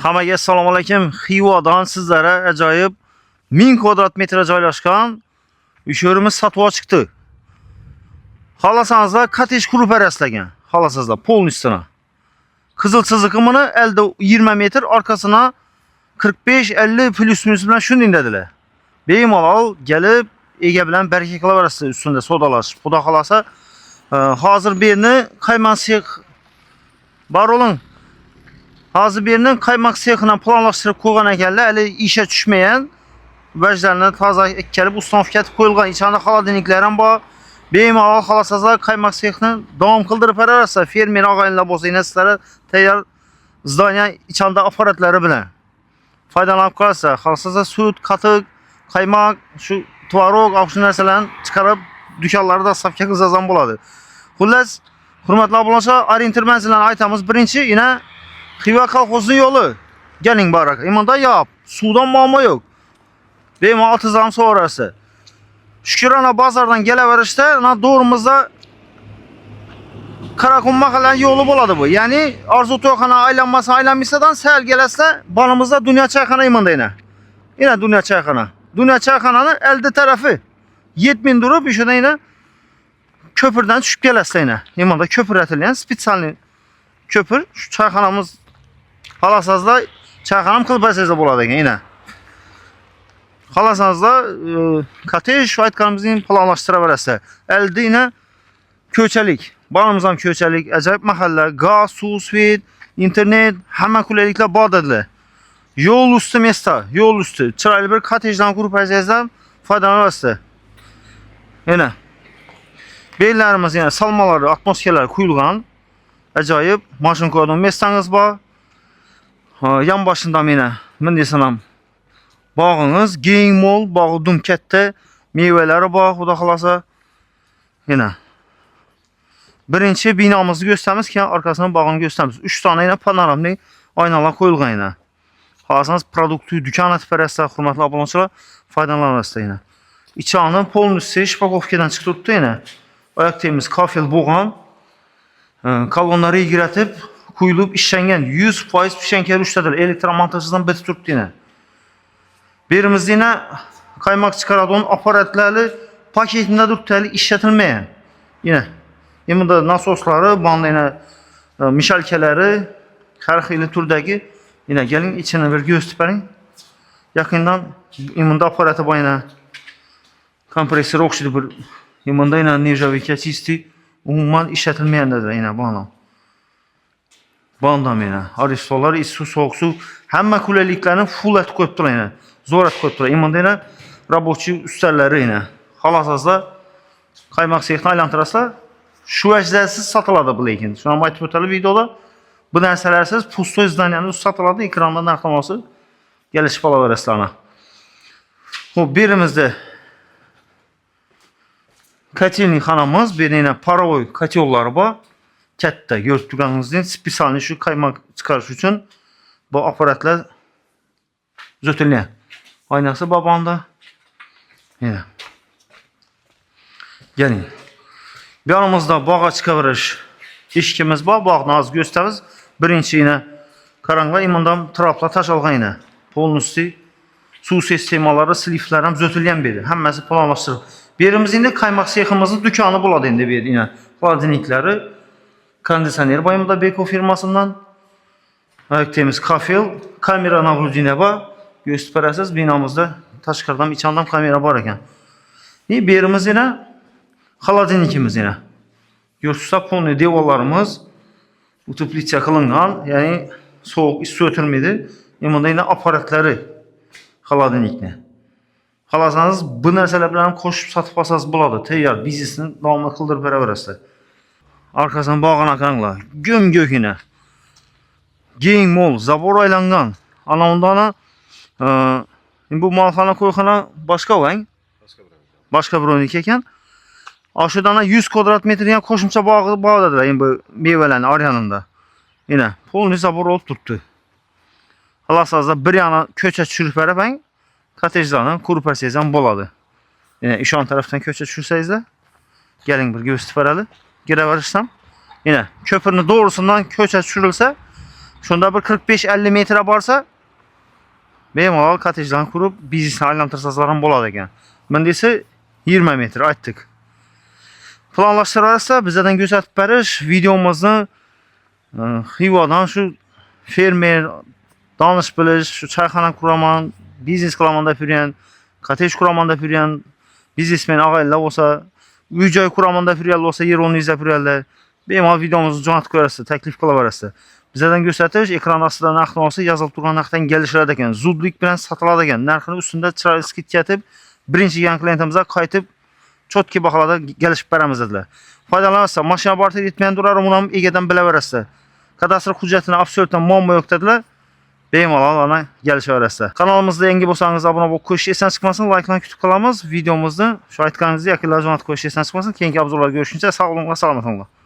Hammaga assalomu alaykum. Xivodan sizlarga ajoyib 1000 kvadrat metre joylashgan ish yerimiz sotuvga chiqdi. Xohlasangizlar kottej qurib berasizlar. Xohlasangizlar polnistini. Qizil chiziqimini elde 20 metr, arkasına 45-50 plus minus bilan shunday dedilar. Bemalol gelib ega bilan baraka qilaverasiz ustida sodalash. Xudo xolasa hozir bu yerni qaymoq sex bor olin. Hazır birinin qaymoq sexini planlashtirib qo'ygan ekanlar, hali ishga tushmagan. Vajlarni toza kelib uстановка etib qo'yilgan. Ichida xolodilniklar ham bor. Bemalol xohlasangizlar qaymoq sexni davom qildirib berasiz. Fermer og'aynilar bo'lsa, sizlar tayyor zdaniya ichida apparatlari bilan foydalanib qolasizlar. Xohlasangizlar sut, qatiq, qaymoq, shu tvorog, shu narsalarni chiqarib do'konlarda safga qilsam bo'ladi. Xullas, hurmatli obunachilar, orientir manzillarni aytamiz. Birinchi, yana Xiva kolxozining yo'li. Keling baraka. Imanda yop. Suvdan muammo yo'q. Bemalol tizam so'rasi. Shukrona bozordan kelaverishda, doğrumuzda Karakun mahallan yo'li bo'ladi bu. Ya'ni Orzu to'yxona aylanmasadan sal kelasizlar, bonimizda Dunyo choyxona imanda yana. Yana Dunyo choyxona. Dunyo choyxonaning elde tarafı 7000 durib, ishida yana köprüden tushib kelasizlar yana. Imanda köprü atilgan, spesialniy köprü. Şu choyxonamiz xohlasangizlar choyxonam qilib bersangiz bo'ladi ekan yana. Xohlasangizlar kottej aytganimizning planlashtiraverasiz. Elde yana ko'chalik. Bonimiz ham ko'chalik, ajoyib mahalla, gaz, suv, svet, internet, hamma qulayliklar bor dedilar. Yo'l usti mesta, yo'l usti. Chiroyli bir kottejdan qurib bersangizlar foydalanasiz. Yana bellarimiz yana salmalari, atmosferalar quyilgan. Ajoyib mashin qo'yadigan mestangiz bor. Yan boshida meni men desam bog'ingiz keng mo'l, bog'i dum katta, mevalari bor, xudo xolasa. Yana birinchi binomizni gösteramiz, keyin arkasini bog'ini gösteramiz. 3 tane yana panoramli oynalar qo'yilgan yana. Xohlasangiz produktni do'kon etib berasizlar, hurmatli obunachilar, foydalanasizlar yana. İçini polnusi shpakovkadan chiqib turibdi yana. Oyoq temiz kafel bo'lgan. Kolonları giratib, quyilib ishlangan 100% pishanga ushladir. Elektromontajdan bitib turibdi yana. Berimizda yana qaymoq chiqaradigan apparatlarni paketida turibdi, ishlatilmagan. Yana Imanda nasoslari, banda yana mishalkalari, har xil turdagi yana keling ichini bir ko'rsatib bering. Yaqindan imanda apparati bor yana. Kompressor o'xshaydi bir imanda yana nejavika chisti umuman ishlatilmagan dedilar yana bana. Bandam yana. Aristolar, issiq, sovuq suv, hamma qulayliklarni full etib qo'yib turgan yana. Zo'r etib qo'yib turgan. Imanda yana рабочий ustallari yana. Xohlasangizlar qaymoq sexni aylantirasizlar. Şu əcdəsiz satılады bu lekin. Şu an aytib o'tali videoda bu narsalarsiz pustoy zdaniyani satılады, ekranda narxlaması gelişib olaverasizlar. Xo'p, birimizda kotelnik xonamiz, bir yana parovoy kotellar bor. Katta, ko'rib turganingizdek, spesialniy shu qaymoq chiqarish uchun bu apparatlar zo'tilgan. Oynasi bor bunda. Yana. Keling. Yanımızda bağa chiqaverish eshikimiz bor, bog'ni hozir ko'rsatamiz. Birinchi yana qaranglar, imondan traplar tashalgan yana. Polnusi suv sistemalari, sliflar ham zo'tilgan bu yerda. Hammasi planlashtirib. Berimiz endi qaymoq seximizning do'koni bo'ladi endi bu yerda yana. Xolodilniklari, konditsioner boyimda Beko firmasidan. Oyoq temiz kafel, kamera navrudina bor. Ko'rsatib berasiz, binomizda tashqaridan ichondan kamera bor ekan. Berimiz yana xolodilnikimiz yana. Görürsüzlər, polni devorlarımız uteplitsia qilingan, ya'ni sovuq, issiq o'tirmaydi. Imanda yana apparatları xolodilnikni. Xohlasangiz bu narsalar bilan qo'shib sotib olsangiz bo'ladi. Tayyor biznesni davom qildirib beraverasizlar. Arkasidan bog'ini qaranglar. Go'm-go'kina. Keng mo'l, zabor aylangan. Ana undana bu malxona qo'yxona boshqa o'ng. Boshqa birovniki ekan. Aşağıdan 100 kvadrat metreden qo'shimcha bog' dedilar bu mevalarni oryanında. Yine polni zabor olib turibdi. Xohlasangizlar bir yana ko'cha tushirib berib, kottejlarni qurib bersangiz ham bo'ladi. Yine ishon tarafdan ko'cha tushirsangizlar, keling bir ko'rsatib beradi. Kiraverishsam, yine köprünün doğrusundan ko'cha tushirilsa, Şunda bir 45-50 metre varsa bemalol kottejlarni qurib biznesni aylantirsalar ham bo'ladi ekan. Menda esa 20 metr aytdik. Planlashtirarsa bizdan ko'rsatib berish videomizni Xivodan shu fermer danish bilish, shu choyxona quraman, biznes qilaman deb yurgan, kottej quraman deb yurgan biznesmen og'aylar bo'lsa, uy joy quraman deb yurgan bo'lsa, yer o'rni izlab yurganlar, bemalol videomizni jo'natib ko'rasiz, taklif qilaverasiz. Bizdan ko'rsatish ekran ostida narxni olsa, yozilib turgan narxdan kelishadi ekan. Zudlik bilan sotiladi ekan. Narxini ustida chiroyli skidka etib, birinchi yan klientimizga qaytib chotki baholarda kelishib beramiz dedilar. Foydalansa, mashina bortib yetmagan turar, uni ham egadan bilaverasiz. Kadastr hujjatini absolyutdan muammo yo'q dedilar. Bemalol ana kelishaverasiz. Kanalimizda yangi bo'lsangiz obuna bo'lib qo'yish esdan chiqmasin, like'larni kutib qolamiz. Videomizni shu aytganingizdek yakunlab jo'natib qo'yish esdan chiqmasin. Keyingi obzorlarda ko'rishguncha sog' bo'linglar, salomat bo'linglar.